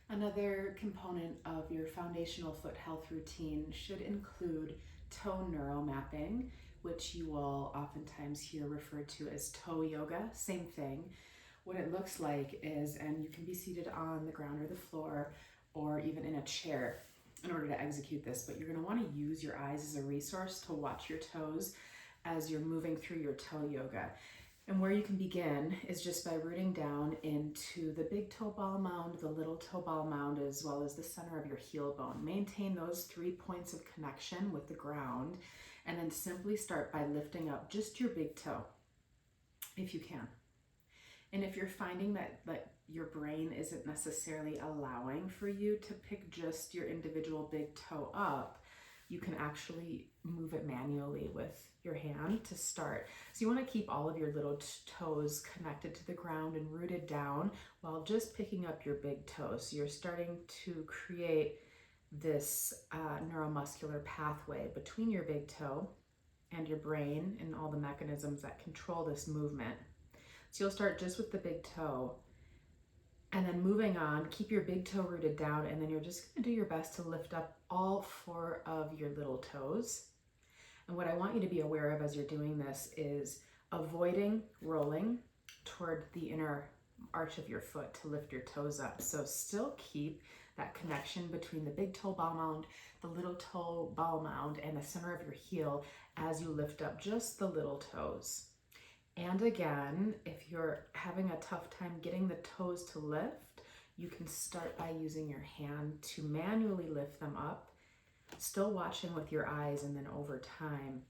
Another component of your foundational foot health routine should include toe neural mapping, which you will oftentimes hear referred to as toe yoga. Same thing. What it looks like is, and you can be seated on the ground or the floor or even in a chair in order to execute this, but you're going to want to use your eyes as a resource to watch your toes as you're moving through your toe yoga. And where you can begin is just by rooting down into the big toe ball mound, the little toe ball mound, as well as the center of your heel bone. Maintain those 3 points of connection with the ground, and then simply start by lifting up just your big toe, if you can. And if you're finding that your brain isn't necessarily allowing for you to pick just your individual big toe up, you can actually move it manually with your hand to start. So you want to keep all of your little toes connected to the ground and rooted down while just picking up your big toes. So you're starting to create this neuromuscular pathway between your big toe and your brain and all the mechanisms that control this movement. So you'll start just with the big toe, and then moving on, keep your big toe rooted down, and then you're just going to do your best to lift up all 4 of your little toes. And what I want you to be aware of as you're doing this is avoiding rolling toward the inner arch of your foot to lift your toes up. So still keep that connection between the big toe ball mound, the little toe ball mound, and the center of your heel as you lift up just the little toes. And again, if you're having a tough time getting the toes to lift, you can start by using your hand to manually lift them up, still watching with your eyes, and then over time,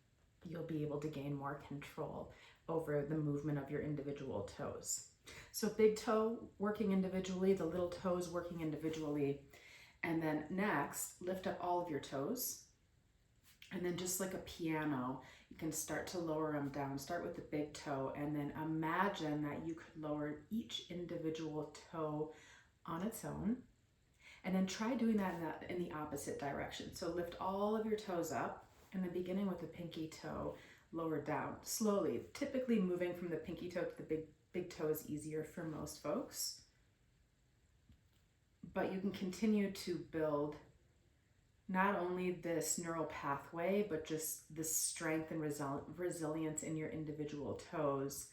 you'll be able to gain more control over the movement of your individual toes. So big toe working individually, the little toes working individually, and then next, lift up all of your toes. And then just like a piano, you can start to lower them down. Start with the big toe, and then imagine that you could lower each individual toe on its own. And then try doing that in the opposite direction. So lift all of your toes up, and then beginning with the pinky toe, lower down slowly. Typically moving from the pinky toe to the big toe is easier for most folks. But you can continue to build not only this neural pathway, but just the strength and resilience in your individual toes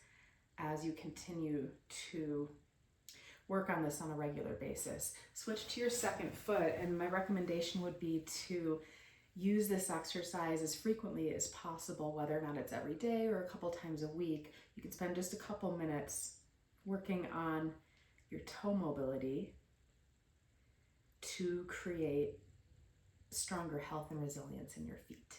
as you continue to work on this on a regular basis. Switch to your second foot, and my recommendation would be to use this exercise as frequently as possible, whether or not it's every day or a couple times a week. You can spend just a couple minutes working on your toe mobility to create stronger health and resilience in your feet.